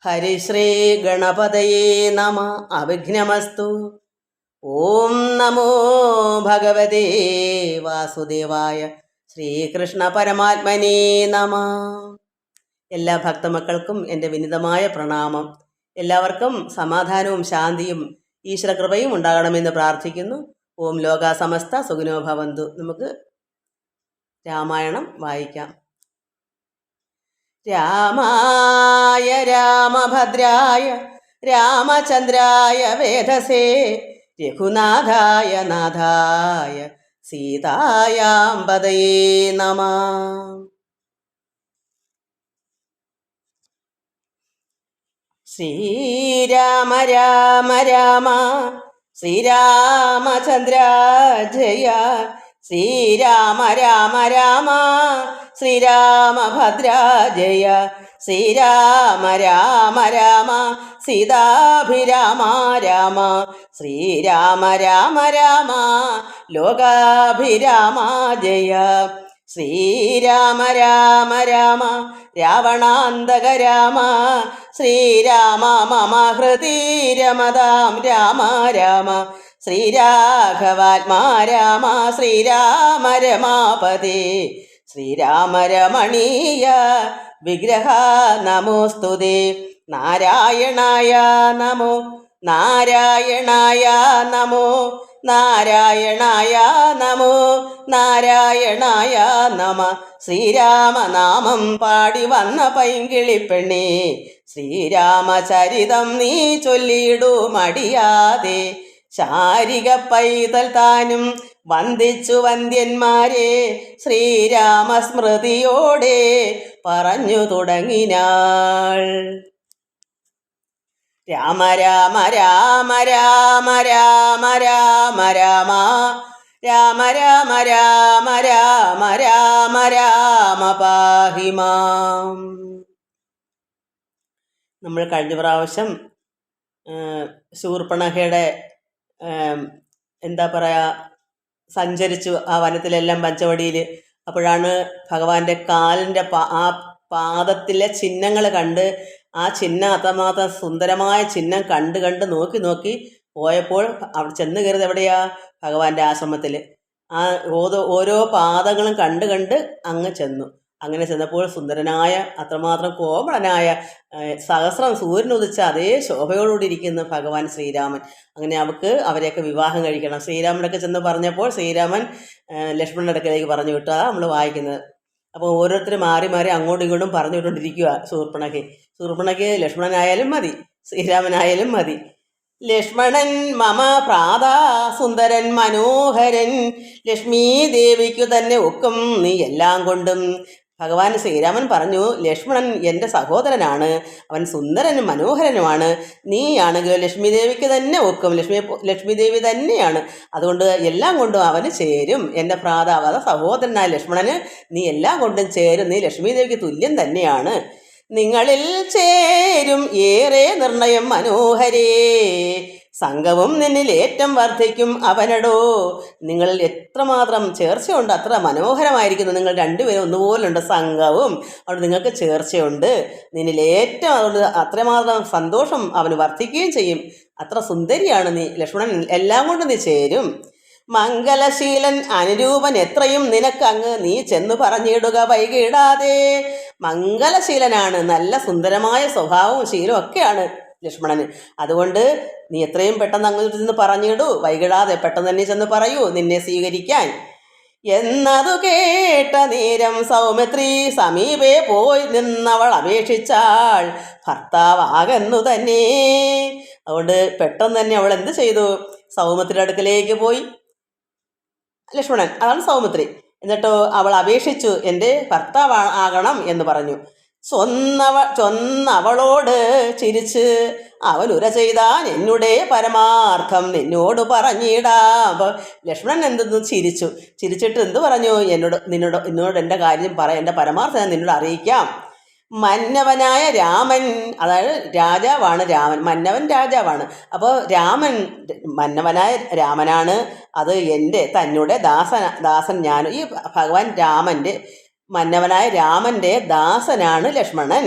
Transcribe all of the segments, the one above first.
ഹരിശ്രീ ഗണപതയേ നമ. അവിഘ്നമസ്തു. ഓം നമോ ഭഗവതേ വാസുദേവായ. ശ്രീകൃഷ്ണ പരമാത്മനേ നമ. എല്ലാ ഭക്തമക്കൾക്കും എൻ്റെ വിനിതമായ പ്രണാമം. എല്ലാവർക്കും സമാധാനവും ശാന്തിയും ഈശ്വരകൃപയും ഉണ്ടാകണമെന്ന് പ്രാർത്ഥിക്കുന്നു. ഓം ലോകാ സമസ്ത സുഖിനോ ഭവന്തു. നമുക്ക് രാമായണം വായിക്കാം. രാമായ രാമഭദ്രായ രാമചന്ദ്രായ വേധസേ രഘുനാഥായ നാഥായ സീതായാം പതയേ നമഃ. ശ്രീരാമ രാമ രാമ ശ്രീരാമചന്ദ്ര ജയ. ശ്രീരാമ രാമ രാമ ശ്രീരാമഭദ്ര ജയ. ശ്രീരാമ രാമ രാമ സീതാഭിരാമ രാമ. ശ്രീരാമ രാമ രാമ ലോകാഭിരാമ ജയ. ശ്രീരാമ രാമ രാമ രാവണാന്തക രാമ. ശ്രീരാമ മമ ഹൃദി രമതാം രാമ രാമ. ശ്രീരാഘവാത്മാ രാമ ശ്രീരാമ രമാപതി. ശ്രീരാമ രമണീയ വിഗ്രഹ നമോസ്തുതേ. നാരായണായ നമോ നാരായണായ നമോ നാരായണായ നമോ നാരായണായ നമ. ശ്രീരാമനാമം പാടി വന്ന പൈങ്കിളിപ്പെണ്ണേ, ശ്രീരാമചരിതം നീ ചൊല്ലിയിടൂ മടിയാതെ. ശാരിക പൈതൽ താനും വന്ദിച്ചു വന്ദ്യന്മാരെ ശ്രീരാമസ്മൃതിയോടെ പറഞ്ഞു തുടങ്ങിനാൾ. രാമ രാമ രാമ രാമ രാമ രാമ രാമ രാമ രാമ രാമ രാമ രാമ രാമ പാഹി മാം. നമ്മൾ കഴിഞ്ഞ പ്രാവശ്യം ശൂർപ്പണഖയുടെ എന്താ പറയുക സഞ്ചരിച്ചു ആ വനത്തിലെല്ലാം പഞ്ചവടിയിൽ. അപ്പോഴാണ് ഭഗവാന്റെ കാലിൻ്റെ ആ പാദത്തിലെ ചിഹ്നങ്ങൾ കണ്ട്, ആ ചിഹ്നം അത്രമാത്രം സുന്ദരമായ ചിഹ്നം കണ്ട് കണ്ട് നോക്കി നോക്കി പോയപ്പോൾ അവിടെ ചെന്ന് കയറിയത് എവിടെയാ? ഭഗവാന്റെ ആശ്രമത്തിൽ. ആ ഓരോ പാദങ്ങളും കണ്ട് കണ്ട് അങ്ങ് ചെന്നു. അങ്ങനെ ചെന്നപ്പോൾ സുന്ദരനായ അത്രമാത്രം കോമളനായ സഹസ്രം സൂര്യനുദിച്ച അതേ ശോഭയോടുകൂടി ഇരിക്കുന്ന ഭഗവാൻ ശ്രീരാമൻ. അങ്ങനെ അവരെയൊക്കെ വിവാഹം കഴിക്കണം. ശ്രീരാമനൊക്കെ ചെന്ന് പറഞ്ഞപ്പോൾ ശ്രീരാമൻ ലക്ഷ്മണൻ്റെ അടുക്കലേക്ക് പറഞ്ഞു വിട്ടു. അതാണ് നമ്മൾ വായിക്കുന്നത്. അപ്പോൾ ഓരോരുത്തർ മാറി മാറി അങ്ങോട്ടും ഇങ്ങോട്ടും പറഞ്ഞു വിട്ടുകൊണ്ടിരിക്കുക ശൂർപ്പണഖി ലക്ഷ്മണനായാലും മതി, ശ്രീരാമനായാലും മതി. ലക്ഷ്മണൻ മമ പ്രാതാ സുന്ദരൻ മനോഹരൻ. ലക്ഷ്മീ ദേവിക്കു തന്നെ ഒക്കും നീ എല്ലാം കൊണ്ടും. ഭഗവാൻ ശ്രീരാമൻ പറഞ്ഞു, ലക്ഷ്മണൻ എൻ്റെ സഹോദരനാണ്, അവൻ സുന്ദരനും മനോഹരനുമാണ്. നീയാണെങ്കിലോ ലക്ഷ്മി ദേവിക്ക് തന്നെ ഒക്കും, ലക്ഷ്മി ദേവി തന്നെയാണ്, അതുകൊണ്ട് എല്ലാം കൊണ്ടും അവന് ചേരും. എൻ്റെ ഭ്രാതാവ് അത സഹോദരനായ ലക്ഷ്മണന് നീ എല്ലാം കൊണ്ടും ചേരും, നീ ലക്ഷ്മി ദേവിക്ക് തുല്യം തന്നെയാണ്. നിങ്ങളിൽ ചേരും ഏറെ നിർണയം മനോഹരേ, സംഘവും നിന്നിൽ ഏറ്റവും വർദ്ധിക്കും അവനടോ. നിങ്ങൾ എത്രമാത്രം ചേർച്ചയുണ്ട്, അത്ര മനോഹരമായിരിക്കുന്നു. നിങ്ങൾ രണ്ടുപേരും ഒന്നുപോലുണ്ട് സംഘവും, അവിടെ നിങ്ങൾക്ക് ചേർച്ചയുണ്ട്. നിന്നിൽ ഏറ്റവും അതുകൊണ്ട് അത്രമാത്രം സന്തോഷം അവന് വർദ്ധിക്കുകയും ചെയ്യും. അത്ര സുന്ദരിയാണ് നീ ലക്ഷ്മണൻ, എല്ലാം കൊണ്ട് നീ ചേരും. മംഗലശീലൻ അനുരൂപൻ എത്രയും നിനക്കങ്ങ് നീ ചെന്നു പറഞ്ഞിടുക വൈകിടാതെ. മംഗലശീലനാണ്, നല്ല സുന്ദരമായ സ്വഭാവവും ശീലവും ഒക്കെയാണ് ലക്ഷ്മണന്. അതുകൊണ്ട് നീ എത്രയും പെട്ടെന്ന് അങ്ങ് ചെന്ന് പറഞ്ഞിടൂ, വൈകിടാതെ പെട്ടെന്ന് തന്നെ ചെന്ന് പറയൂ നിന്നെ സ്വീകരിക്കാൻ. എന്നതു കേട്ട നേരം സൗമിത്രി സമീപേ പോയി നിന്നവൾ അപേക്ഷിച്ചാൾ ഭർത്താവാകെന്നു തന്നെ. അതുകൊണ്ട് പെട്ടെന്ന് തന്നെ അവൾ എന്ത് ചെയ്തു? സൗമിത്രിയുടെ അടുക്കലേക്ക് പോയി. ലക്ഷ്മണൻ, അതാണ് സൗമിത്രി. എന്നിട്ടോ അവൾ അപേക്ഷിച്ചു, എൻ്റെ ഭർത്താവ് ആകണം എന്ന് പറഞ്ഞു. ചൊന്നവളോട് ചിരിച്ച്, അവൻ ഉര ചെയ്താൻ എന്നുടെ പരമാർത്ഥം നിന്നോട് പറഞ്ഞിടാം. അപ്പോൾ ലക്ഷ്മണൻ എന്തെന്ന് ചിരിച്ചിട്ട് എന്ത് പറഞ്ഞു? എന്നോട് എൻ്റെ കാര്യം എൻ്റെ പരമാർത്ഥം ഞാൻ നിന്നോട് അറിയിക്കാം. മന്നവനായ രാമൻ, അതായത് രാജാവാണ് രാമൻ, മന്നവൻ രാജാവാണ്. അപ്പോൾ രാമൻ മന്നവനായ രാമനാണ്, അത് തന്നെ ദാസൻ ഞാൻ. ഈ ഭഗവാൻ രാമൻ്റെ മന്നവനായ രാമൻ്റെ ദാസനാണ് ലക്ഷ്മണൻ.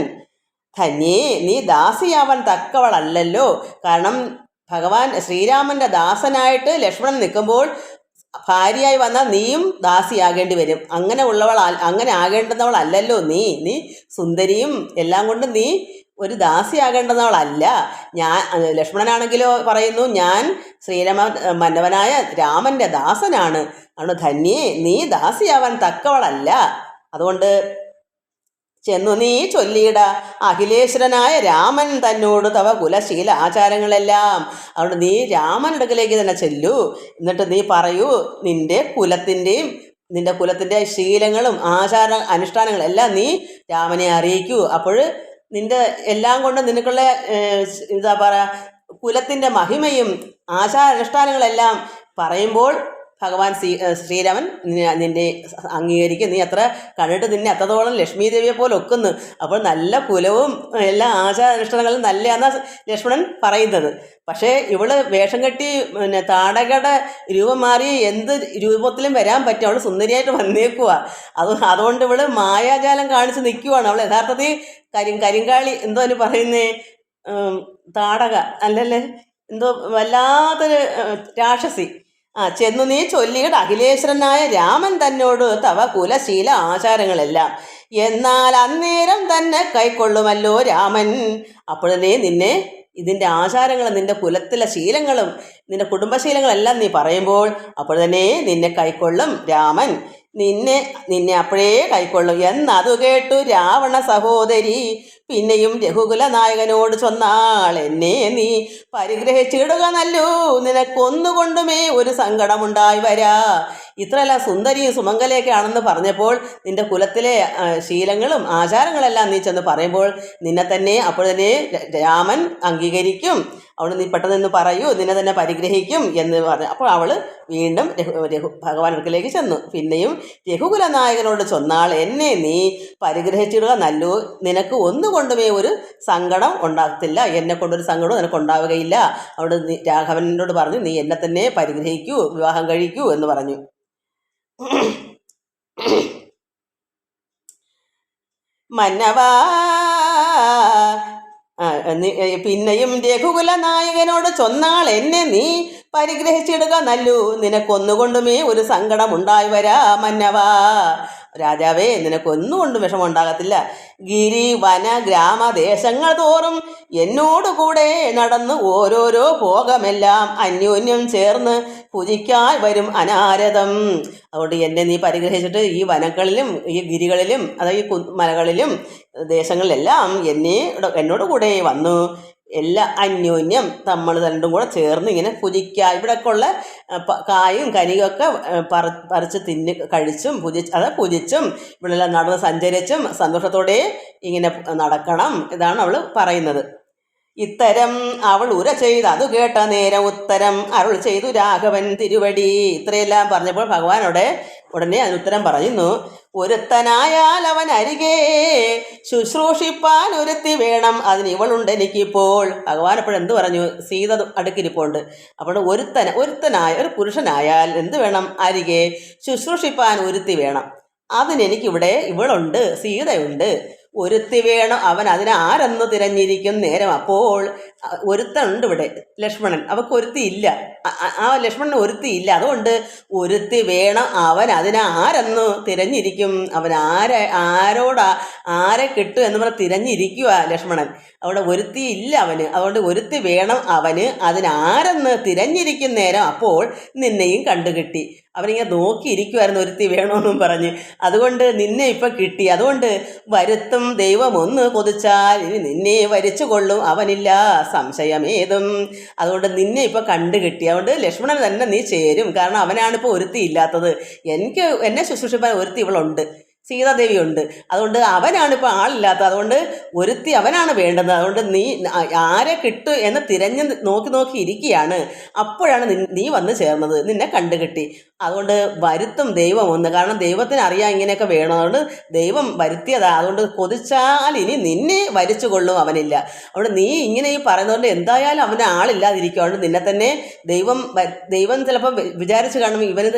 ധന്യേ നീ ദാസിയാവാൻ തക്കവളല്ലല്ലോ. കാരണം ഭഗവാൻ ശ്രീരാമൻ്റെ ദാസനായിട്ട് ലക്ഷ്മണൻ നിൽക്കുമ്പോൾ ഭാര്യയായി വന്നാൽ നീയും ദാസിയാകേണ്ടി വരും. അങ്ങനെ ആകേണ്ടുന്നവളല്ലല്ലോ നീ സുന്ദരിയും എല്ലാം കൊണ്ടും നീ ഒരു ദാസിയാകേണ്ടുന്നവളല്ല. ലക്ഷ്മണനാണെങ്കിലോ പറയുന്നു, ഞാൻ മന്നവനായ രാമൻ്റെ ദാസനാണ്. അതുകൊണ്ട് ധന്യേ നീ ദാസിയാവാൻ തക്കവളല്ല. അതുകൊണ്ട് ചെന്നു നീ ചൊല്ലിയിട അഖിലേശ്വരനായ രാമൻ തന്നോട് തവ കുലശീല ആചാരങ്ങളെല്ലാം. അതുകൊണ്ട് നീ രാമനടുക്കലേക്ക് തന്നെ ചെല്ലൂ. എന്നിട്ട് നീ പറയൂ നിന്റെ കുലത്തിൻ്റെ ശീലങ്ങളും അനുഷ്ഠാനങ്ങളും എല്ലാം നീ രാമനെ അറിയിക്കൂ. അപ്പോൾ നിന്റെ എല്ലാം കൊണ്ട് നിനക്കുള്ള കുലത്തിൻ്റെ മഹിമയും അനുഷ്ഠാനങ്ങളെല്ലാം പറയുമ്പോൾ ഭഗവാൻ ശ്രീരാമൻ നിന്നെ അംഗീകരിക്കും. നീ അത്ര കണ്ടിട്ട് നിന്നെ അത്രത്തോളം ലക്ഷ്മി ദേവിയെ പോലെ ഒക്കുന്നു. അപ്പോൾ നല്ല കുലവും എല്ലാ അനുഷ്ഠാനങ്ങളും നല്ലതാണെന്നാണ് ലക്ഷ്മണൻ പറയുന്നത്. പക്ഷേ ഇവള് വേഷം കെട്ടി താടകയുടെ രൂപം മാറി എന്ത് രൂപത്തിലും വരാൻ പറ്റും. അവൾ സുന്ദരിയായിട്ട് വന്നേക്കുക. അതുകൊണ്ട് ഇവള് മായാജാലം കാണിച്ച് നിൽക്കുവാണ്. അവൾ യഥാർത്ഥത്തിൽ കരിങ്കാളി എന്തോ അതിന് പറയുന്നേ, താടക അല്ലല്ലേ, എന്തോ വല്ലാത്തൊരു രാക്ഷസി. ചെന്നു നീ ചൊല്ലിയുടെ അഖിലേശ്വരനായ രാമൻ തന്നോട് തവ കുലശീല ആചാരങ്ങളെല്ലാം. എന്നാൽ അന്നേരം തന്നെ കൈക്കൊള്ളുമല്ലോ രാമൻ. അപ്പോഴേ ഇതിൻ്റെ ആചാരങ്ങളും നിന്റെ കുലത്തിലെ ശീലങ്ങളും നിന്റെ കുടുംബശീലങ്ങളെല്ലാം നീ പറയുമ്പോൾ അപ്പോൾ തന്നെ നിന്നെ കൈക്കൊള്ളും രാമൻ. നിന്നെ അപ്പോഴേ കൈക്കൊള്ളും എന്നതു കേട്ടു രാവണ സഹോദരി പിന്നെയും രഘുകുല നായകനോട് ചൊന്നാൾ, എന്നെ നീ പരിഗ്രഹിച്ചിടുക നല്ലൂ, നിനക്കൊന്നുകൊണ്ടുമേ ഒരു സങ്കടമുണ്ടായി വരാ. ഇത്രയെല്ലാം സുന്ദരിയും സുമംഗലയൊക്കെ ആണെന്ന് പറഞ്ഞപ്പോൾ നിന്റെ കുലത്തിലെ ശീലങ്ങളും ആചാരങ്ങളെല്ലാം നീ ചെന്ന് പറയുമ്പോൾ നിന്നെ തന്നെ അപ്പോൾ തന്നെ രാമൻ അംഗീകരിക്കും. അവിടെ നീ പെട്ടെന്ന് നിന്ന് പറയൂ, നിന്നെ തന്നെ പരിഗ്രഹിക്കും എന്ന് പറഞ്ഞു. അപ്പോൾ അവൾ വീണ്ടും ഭഗവാൻ അടുക്കലേക്ക് ചെന്നു. പിന്നെയും രഘുകുല നായകനോട് ചൊന്നാൾ, എന്നെ നീ പരിഗ്രഹിച്ചിടുക നല്ലൂ, നിനക്ക് ഒന്നുകൊണ്ടുമേ ഒരു സങ്കടം ഉണ്ടാകത്തില്ല, എന്നെ കൊണ്ടൊരു സങ്കടവും നിനക്ക് ഉണ്ടാവുകയില്ല. അവിടെ രാഘവനോട് പറഞ്ഞു, നീ എന്നെ തന്നെ പരിഗ്രഹിക്കൂ, വിവാഹം കഴിക്കൂ എന്ന് പറഞ്ഞു. മന്നവാ പിന്നെയും രഘുകുല നായകനോട് ചൊന്നാൾ, എന്നെ നീ പരിഗ്രഹിച്ചിടുക നല്ലൂ, നിനക്കൊന്നുകൊണ്ടുമേ ഒരു സങ്കടം ഉണ്ടായി വരാ മന്നവാ. രാജാവേ, നിനക്കൊന്നുകൊണ്ടും വിഷമമുണ്ടാകത്തില്ല. ഗിരി വന ഗ്രാമദേശങ്ങൾ തോറും എന്നോടുകൂടെ നടന്ന് ഓരോരോ ഭോഗമെല്ലാം അന്യോന്യം ചേർന്ന് പൂജിക്കായി വരും അനാരതം. അതുകൊണ്ട് എന്നെ നീ പരിഗ്രഹിച്ചിട്ട് ഈ വനങ്ങളിലും ഈ ഗിരികളിലും അതായത് ഈ മലകളിലും ദേശങ്ങളിലെല്ലാം എന്നോട് കൂടെ വന്നു എല്ലാ അന്യോന്യം നമ്മൾ രണ്ടും കൂടെ ചേർന്ന് ഇങ്ങനെ പൂജിക്കുക. ഇവിടെയൊക്കെ ഉള്ള കായും കനിയൊക്കെ പറിച്ച് കഴിച്ചും പൂജിച്ചും ഇവിടെല്ലാം നടന്ന് സഞ്ചരിച്ചും സന്തോഷത്തോടെ ഇങ്ങനെ നടക്കണം. ഇതാണ് അവൾ പറയുന്നത്. ഇത്തരം അവൾ ഉര ചെയ്ത് അത് കേട്ട നേരം ഉത്തരം അരുൾ ചെയ്തു രാഘവൻ തിരുവടി. ഇത്രയെല്ലാം പറഞ്ഞപ്പോൾ ഭഗവാനോടെ ഉടനെ അതിനുത്തരം പറയുന്നു. ഒരുത്തനായാൽ അവൻ അരികെ ശുശ്രൂഷിപ്പാൻ ഒരുത്തി വേണം, അതിന് ഇവളുണ്ട് എനിക്കിപ്പോൾ. ഭഗവാൻ അപ്പോൾ എന്ത് പറഞ്ഞു? സീത അടുക്കിരിപ്പുണ്ട്. അപ്പോൾ ഒരുത്തനായ ഒരു പുരുഷനായാൽ എന്ത് വേണം? അരികെ ശുശ്രൂഷിപ്പാൻ ഒരുത്തി വേണം, അതിനെനിക്കിവിടെ ഇവളുണ്ട്, സീതയുണ്ട്. ഒരുത്തി വേണം, അവൻ അതിനെ ആരെന്ന് തിരഞ്ഞിരിക്കും നേരം. അപ്പോൾ ഒരുത്തനുണ്ട് ഇവിടെ, ലക്ഷ്മണൻ. അവൾക്ക് ഒരുത്തി ഇല്ല, ആ ലക്ഷ്മണന് ഒരുത്തി ഇല്ല. അതുകൊണ്ട് ഒരുത്തി വേണം, അവൻ അതിനെ ആരെന്ന് തിരഞ്ഞിരിക്കും. അവൻ ആരെ കിട്ടും എന്ന് പറഞ്ഞ് തിരഞ്ഞിരിക്കുക ലക്ഷ്മണൻ. അവിടെ ഒരുത്തി ഇല്ല അവന്. അതുകൊണ്ട് ഒരുത്തി വേണം അവന്, അതിനാരെന്ന് തിരഞ്ഞിരിക്കും നേരം. അപ്പോൾ നിന്നെയും കണ്ടുകിട്ടി. അവനിങ്ങനെ നോക്കിയിരിക്കുമായിരുന്നു ഒരുത്തി വേണമെന്നും പറഞ്ഞ്. അതുകൊണ്ട് നിന്നെ ഇപ്പം കിട്ടി. അതുകൊണ്ട് വരുത്തും ദൈവം ഒന്ന് കൊതിച്ചാൽ ഇനി നിന്നെ വരിച്ചു കൊള്ളും അവനില്ല സംശയമേതും. അതുകൊണ്ട് നിന്നെ ഇപ്പം കണ്ടുകിട്ടി. അതുകൊണ്ട് ലക്ഷ്മണൻ തന്നെ നീ ചേരും. കാരണം അവനാണിപ്പോൾ ഒരുത്തി ഇല്ലാത്തത്. എന്നെ ശുശ്രൂഷിപ്പാൻ ഒരുത്തി ഇവളുണ്ട്, സീതാദേവിയുണ്ട്. അതുകൊണ്ട് അവനാണിപ്പോൾ ആളില്ലാത്തത്. അതുകൊണ്ട് ഒരുത്തി അവനാണ് വേണ്ടത്. അതുകൊണ്ട് നീ ആരെ കിട്ടു എന്ന് തിരഞ്ഞ് നോക്കി ഇരിക്കുകയാണ്. അപ്പോഴാണ് നീ വന്ന് ചേർന്നത്, നിന്നെ കണ്ടുകിട്ടി. അതുകൊണ്ട് വരുത്തും ദൈവം ഒന്ന്. കാരണം ദൈവത്തിന് അറിയാം ഇങ്ങനെയൊക്കെ വേണം. അതുകൊണ്ട് ദൈവം വരുത്തിയതാ. അതുകൊണ്ട് കൊതിച്ചാൽ ഇനി നിന്നെ വരിച്ചു കൊള്ളും അവനില്ല. അതുകൊണ്ട് നീ ഇങ്ങനെ ഈ പറയുന്നതുകൊണ്ട് എന്തായാലും അവന് ആളില്ലാതിരിക്കും. അതുകൊണ്ട് നിന്നെ തന്നെ ദൈവം ചിലപ്പോൾ വിചാരിച്ച് കാണും ഇവിടെ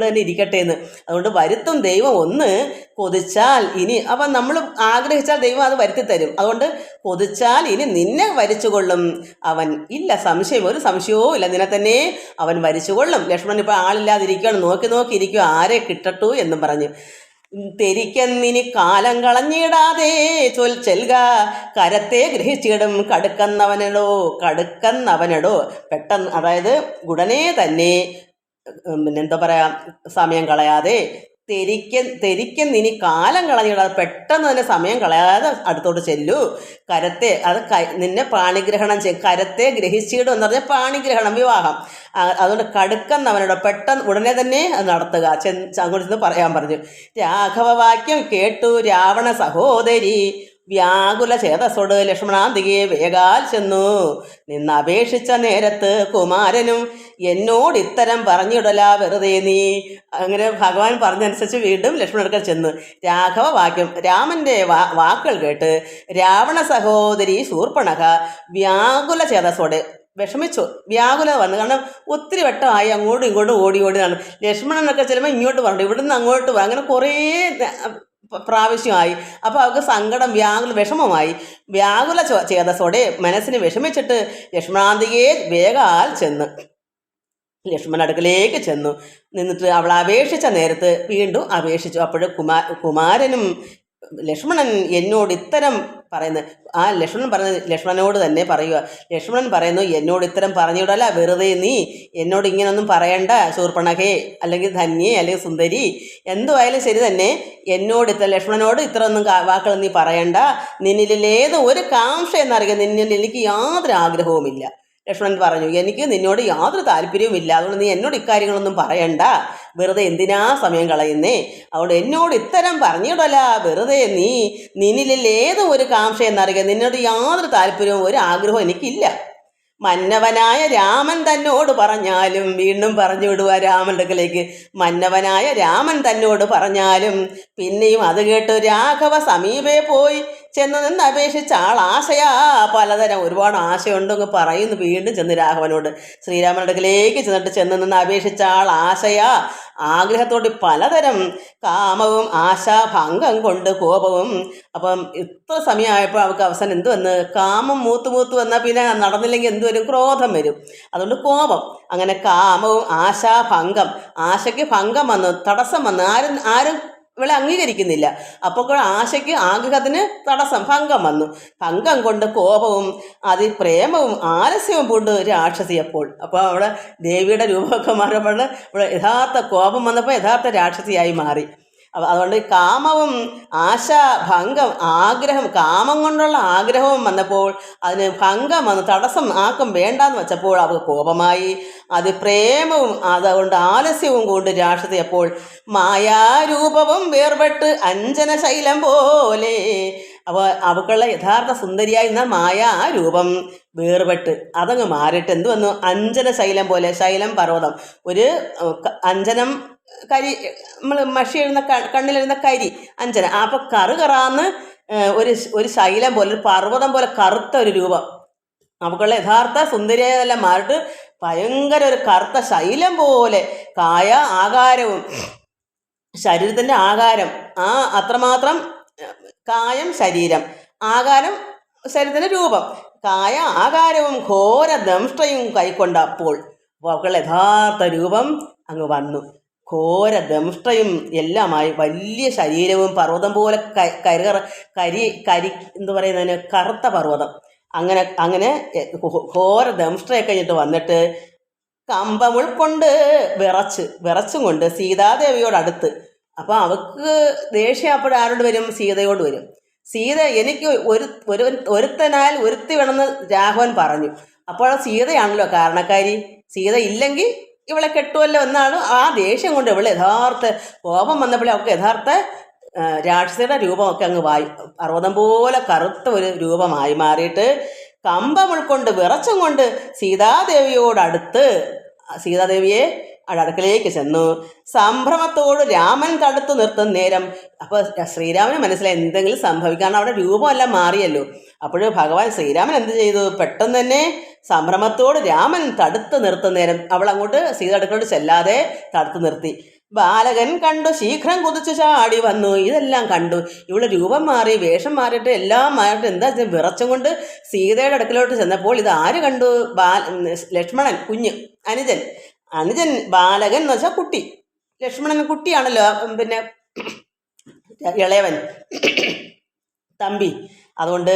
തന്നെ ഇരിക്കട്ടെ എന്ന്. അതുകൊണ്ട് വരുത്തും ദൈവം ഒന്ന്, കൊതിച്ചാൽ ഇനി അപ്പം നമ്മൾ ആഗ്രഹിച്ചാൽ ദൈവം അത് വരുത്തി തരും. അതുകൊണ്ട് കൊതിച്ചാൽ ഇനി നിന്നെ വരിച്ചുകൊള്ളും അവൻ. ഇല്ല സംശയം, ഒരു സംശയവും ഇല്ല, നിന്നെ തന്നെ അവൻ വരിച്ചുകൊള്ളും. ലക്ഷ്മണൻ ഇപ്പോൾ ആളില്ലാതിരിക്കുകയാണ്, നോക്കി നോക്കി ഇരിക്കുക ആരെ കിട്ടട്ടു എന്നും പറഞ്ഞ്. തെരിക്കെന്നിനി കാലം കളഞ്ഞിടാതെ ചെൽക കരത്തെ ഗ്രഹിച്ചിടും കടുക്കന്നവനടോ പെട്ടെന്ന്, അതായത് ഉടനെ തന്നെ പിന്നെന്താ പറയാ, സമയം കളയാതെ തെരിക്കെന്നിനി കാലം കളഞ്ഞിടാതെ പെട്ടെന്ന് തന്നെ സമയം കളയാതെ അടുത്തോട്ട് ചെല്ലൂ. കരത്തെ അത് നിന്നെ പാണിഗ്രഹണം ചെയ്യും. കരത്തെ ഗ്രഹിച്ചിടും എന്ന് പറഞ്ഞാൽ പാണിഗ്രഹണം, വിവാഹം. അതുകൊണ്ട് കടുക്കന്നവനോട് പെട്ടെന്ന് ഉടനെ തന്നെ അത് നടത്തുക. അങ്ങോട്ട് പറയാൻ പറഞ്ഞു. രാഘവവാക്യം കേട്ടു രാവണ സഹോദരി വ്യാകുല ചേതസ്സോട് ലക്ഷ്മണാന്തികയെ വേഗാൽ ചെന്നു നിന്നപേക്ഷിച്ച നേരത്ത് കുമാരനും എന്നോട് ഇത്തരം പറഞ്ഞിടല വെറുതെ നീ. അങ്ങനെ ഭഗവാൻ പറഞ്ഞനുസരിച്ച് വീണ്ടും ലക്ഷ്മണർക്കൽ ചെന്നു. രാഘവ വാക്യം, രാമൻ്റെ വാക്കുകൾ കേട്ട് രാവണ സഹോദരി ശൂർപ്പണഖ വ്യാകുല ചേതസ്സോടെ വിഷമിച്ചു, വ്യാകുല വന്നു. കാരണം ഒത്തിരി വട്ടമായി അങ്ങോട്ടും ഇങ്ങോട്ടും ഓടി നടന്നു. ലക്ഷ്മണനൊക്കെ ചിലപ്പോൾ ഇങ്ങോട്ട് പറഞ്ഞു, ഇവിടുന്ന് അങ്ങോട്ട് പോകും, അങ്ങനെ കുറേ പ്രാവശ്യമായി. അപ്പോൾ അവർക്ക് സങ്കടം, വിഷമമായി. വ്യാകുല ചേതസ്സോടെ മനസ്സിന് വിഷമിച്ചിട്ട് ലക്ഷ്മണാന്തികയെ വേഗാൽ ചെന്ന് ലക്ഷ്മണൻ അടുക്കലേക്ക് ചെന്നു നിന്നിട്ട് അവൾ അപേക്ഷിച്ച നേരത്ത് വീണ്ടും അപേക്ഷിച്ചു. അപ്പോഴും കുമാരനും ലക്ഷ്മണൻ എന്നോട് ഇത്തരം പറയുന്നത്, ആ ലക്ഷ്മണനോട് തന്നെ പറയുക. ലക്ഷ്മണൻ പറയുന്നു, എന്നോട് ഇത്തരം പറഞ്ഞിടല വെറുതെ നീ എന്നോട് ഇങ്ങനൊന്നും പറയണ്ട ശൂർപ്പണഖേ, അല്ലെങ്കിൽ ധന്യേ, അല്ലെങ്കിൽ സുന്ദരി, എന്തുമായാലും ശരി തന്നെ എന്നോട് ലക്ഷ്മണനോട് ഇത്രയൊന്നും വാക്കുകൾ നീ പറയണ്ട. നിന്നിലേത് ഒരു കാംക്ഷ എന്നറിയാം, നിന്നിൽ എനിക്ക് യാതൊരു ആഗ്രഹവുമില്ല. ലക്ഷ്മണൻ പറഞ്ഞു, എനിക്ക് നിന്നോട് യാതൊരു താല്പര്യവുമില്ല, അതുകൊണ്ട് നീ എന്നോട് ഇക്കാര്യങ്ങളൊന്നും പറയണ്ട, വെറുതെ എന്തിനാ സമയം കളയുന്നേ. അതുകൊണ്ട് എന്നോട് ഇത്തരം പറഞ്ഞിടല വെറുതെ നീ നിന്നിലേത് ഒരു കാംക്ഷ എന്നറിയാം, നിന്നോട് യാതൊരു താല്പര്യവും ഒരു ആഗ്രഹവും എനിക്കില്ല. മന്നവനായ രാമൻ തന്നോട് പറഞ്ഞാലും, വീണ്ടും പറഞ്ഞു വിടുക രാമൻ്റെ അടുക്കലേക്ക്. മന്നവനായ രാമൻ തന്നോട് പറഞ്ഞാലും പിന്നെയും അത് കേട്ട് രാഘവ സമീപേ പോയി ചെന്ന് നിന്ന് അപേക്ഷിച്ച ആൾ ആശയാ പലതരം, ഒരുപാട് ആശയുണ്ടെന്ന് പറയുന്നു. വീണ്ടും ചെന്ന് രാഘവനോട് ശ്രീരാമൻ്റെ അടുക്കലേക്ക് ചെന്ന് നിന്ന് അപേക്ഷിച്ച ആൾ ആശയാ, ആഗ്രഹത്തോട് പലതരം കാമവും ആശാഭംഗം കൊണ്ട് കോപവും. അപ്പം ഇത്ര സമയമായപ്പോൾ അവൾക്ക് അവസാനം എന്ത് വന്ന്, കാമം മൂത്ത് വന്നാൽ പിന്നെ നടന്നില്ലെങ്കിൽ എന്ത് വരും, ക്രോധം വരും. അതുകൊണ്ട് കോപം. അങ്ങനെ കാമവും ആശാഭംഗം, ആശയ്ക്ക് ഭംഗം വന്നു, തടസ്സം വന്നു, ആരും ഇവളെ അംഗീകരിക്കുന്നില്ല. അപ്പോൾ ആശയ്ക്ക് ആഗ്രഹത്തിന് തടസ്സം, ഭംഗം വന്നു. ഭംഗം കൊണ്ട് കോപവും അതിപ്രേമവും ആലസ്യവും പൂണ്ട് രാക്ഷസിയപ്പോൾ. അപ്പോൾ അവിടെ ദേവിയുടെ രൂപമൊക്കെ മാറിയപ്പോൾ ഇവിടെ യഥാർത്ഥ കോപം വന്നപ്പോൾ യഥാർത്ഥ രാക്ഷസിയായി മാറി. അതുകൊണ്ട് കാമവും ആശ ഭംഗം ആഗ്രഹം, കാമം കൊണ്ടുള്ള ആഗ്രഹവും വന്നപ്പോൾ അതിന് ഭംഗം വന്ന് തടസ്സം ആക്കം വേണ്ടാന്ന് വെച്ചപ്പോൾ അവർക്ക് കോപമായി. അത് പ്രേമവും അതുകൊണ്ട് ആലസ്യവും കൊണ്ട് രാക്ഷസിയപ്പോൾ മായാരൂപവും വേർപെട്ട് അഞ്ജനശൈലം പോലെ. അപ്പോൾ അവക്കുള്ള യഥാർത്ഥ സുന്ദരിയായി നിന്ന മായാരൂപം വേർപെട്ട് അതങ്ങ് മാറിയിട്ട് എന്ത് വന്നു, അഞ്ജനശൈലം പോലെ. ശൈലം പർവ്വതം, ഒരു അഞ്ജനം കരി, നമ്മൾ മഷി എഴുന്ന കണ്ണിലെഴുന്ന കരി അഞ്ജന. അപ്പോൾ കറുകറാന്ന് ഒരു ശൈലം പോലെ, ഒരു പർവ്വതം പോലെ കറുത്ത ഒരു രൂപം. നമുക്കുള്ള യഥാർത്ഥ സുന്ദരിയെല്ലാം മാറിയിട്ട് ഭയങ്കര ഒരു കറുത്ത ശൈലം പോലെ. കായ ആകാരവും ശരീരത്തിൻ്റെ ആകാരം അത്രമാത്രം, കായം ശരീരം, ആകാരം ശരീരത്തിൻ്റെ രൂപം, കായ ആകാരവും ഘോര ദംഷ്ടയും കൈക്കൊണ്ടപ്പോൾ അവക്കുള്ള യഥാർത്ഥ രൂപം അങ്ങ് വന്നു. ഘോര ദംഷ്ടയും എല്ലാമായി, വലിയ ശരീരവും, പർവ്വതം പോലെ കരി എന്തു പറയുന്നതിന്, കറുത്ത പർവ്വതം. അങ്ങനെ ഘോര ദംഷ്ടയൊക്കെ കഴിഞ്ഞിട്ട് വന്നിട്ട് കമ്പം ഉൾക്കൊണ്ട് വിറച്ചും കൊണ്ട് സീതാദേവിയോടടുത്ത്. അപ്പോൾ അവൾക്ക് ദേഷ്യം അപ്പോൾ ആരോട് വരും, സീതയോട് വരും. സീത എനിക്ക് ഒരുത്തനാൽ ഒരുത്തി വേണമെന്ന് രാഘവൻ പറഞ്ഞു. അപ്പോൾ സീതയാണല്ലോ കാരണക്കാരി, സീത ഇല്ലെങ്കിൽ ഇവളെ കെട്ടുമല്ലോ എന്നാണ് ആ ദേഷ്യം കൊണ്ട് ഇവളെ യഥാർത്ഥ കോപം വന്നപ്പോഴേ അവൾക്ക് യഥാർത്ഥ രാക്ഷസിയുടെ രൂപമൊക്കെ അങ്ങ് പർവ്വതം പോലെ കറുത്ത ഒരു രൂപമായി മാറിയിട്ട് കമ്പം ഉൾക്കൊണ്ട് വിറച്ചും കൊണ്ട് സീതാദേവിയോടടുത്ത് സീതാദേവിയെ അടുക്കലേക്ക് ചെന്നു. സംഭ്രമത്തോട് രാമൻ തടുത്തു നിർത്തുന്ന നേരം അപ്പോൾ ശ്രീരാമന് മനസ്സിലായി എന്തെങ്കിലും സംഭവിക്കാൻ, അവിടെ രൂപമെല്ലാം മാറിയല്ലോ. അപ്പോൾ ഭഗവാൻ ശ്രീരാമൻ എന്ത് ചെയ്തു, പെട്ടെന്ന് തന്നെ സംഭ്രമത്തോട് രാമൻ തടുത്ത് നിർത്തുന്ന നേരം അവൾ അങ്ങോട്ട് സീത അടുക്കളോട് ചെല്ലാതെ തടുത്തു നിർത്തി. ബാലകൻ കണ്ടു ശീഘ്രം കുതിച്ചു ചാടി വന്നു. ഇതെല്ലാം കണ്ടു. ഇവള് രൂപം മാറി, വേഷം മാറിയിട്ട് എല്ലാം മാറിയിട്ട് എന്താ വിറച്ചും കൊണ്ട് സീതയുടെ അടുക്കലോട്ട് ചെന്നപ്പോൾ ഇത് ആര് കണ്ടു? ലക്ഷ്മണൻ, കുഞ്ഞ്, അനുജൻ. അനുജൻ ബാലകൻ എന്ന് വെച്ചാൽ കുട്ടി. ലക്ഷ്മണൻ കുട്ടിയാണല്ലോ, പിന്നെ ഇളയവൻ തമ്പി. അതുകൊണ്ട്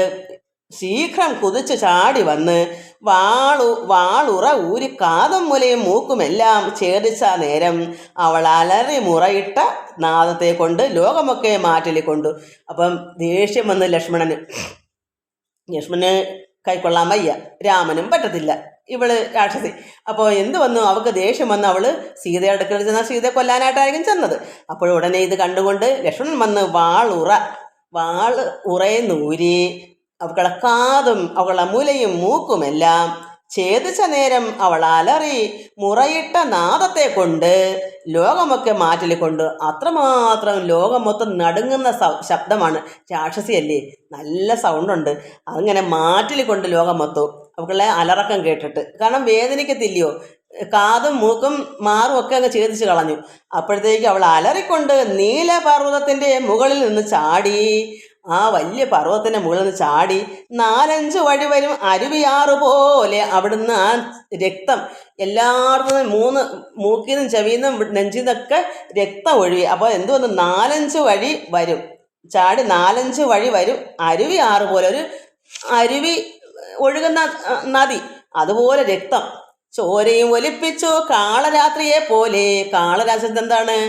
ശീഘ്രം കുതിച്ചു ചാടി വന്ന് വാളുറ ഊരി കാതും മുലയും മൂക്കുമെല്ലാം ഛേദിച്ച നേരം അവൾ അലറി മുറയിട്ട നാദത്തെ കൊണ്ട് ലോകമൊക്കെ മാറ്റിലിക്കൊണ്ടു. അപ്പം ദേഷ്യം വന്ന് ലക്ഷ്മണന് കൈക്കൊള്ളാൻ വയ്യ, രാമനും പറ്റത്തില്ല, ഇവള് രാക്ഷസി. അപ്പോൾ എന്ത് വന്നു? അവൾക്ക് ദേഷ്യം വന്ന് അവള് സീതയുടെ അടുക്കൽ ചെന്നാൽ സീതയെ കൊല്ലാനായിട്ടായിരിക്കും ചെന്നത്. അപ്പോഴുടനെ ഇത് കണ്ടുകൊണ്ട് ലക്ഷ്മണൻ വന്ന് വാള് ഉറയെന്നൂരി അവളുടെ കാതും അവളുടെ മുലയും മൂക്കുമെല്ലാം ഛേദിച്ച നേരം അവൾ അലറി മുറയിട്ട നാദത്തെ കൊണ്ട് ലോകമൊക്കെ മാറ്റിലിക്കൊണ്ട്. അത്രമാത്രം ലോകം മൊത്തം നടുങ്ങുന്ന ശബ്ദമാണ്. രാക്ഷസിയല്ലേ, നല്ല സൗണ്ടുണ്ട്. അങ്ങനെ മാറ്റിലിക്കൊണ്ട് ലോകം മൊത്തം അവളെ അലറക്കം കേട്ടിട്ട്. കാരണം വേദനിക്കത്തില്ലയോ, കാതും മൂക്കും മാറും ഒക്കെ അങ്ങ് ഛേദിച്ച് കളഞ്ഞു. അപ്പോഴത്തേക്ക് അവൾ അലറിക്കൊണ്ട് നീലപർവ്വതത്തിൻ്റെ മുകളിൽ നിന്ന് ചാടി, ആ വലിയ പർവ്വതത്തിൻ്റെ മുകളിൽ നിന്ന് ചാടി 4-5 വഴി വരും അരുവിയാറ് പോലെ അവിടുന്ന് ആ രക്തം എല്ലായിടത്തും മൂക്കിൽ നിന്നും ചെവിയിൽ നിന്നും നെഞ്ചിൽ നിന്നൊക്കെ രക്തം ഒഴുകി. അപ്പോൾ എന്തുവന്ന് 4-5 വഴി വരും, ചാടി 4-5 വഴി വരും അരുവിയാറ് പോലെ, ഒരു അരുവി ഒഴുകുന്ന നദി, അതുപോലെ രക്തം. ചോരയും ഒലിപ്പിച്ചു കാളരാത്രിയെ പോലെ. കാളരാത്രി എന്താണ്?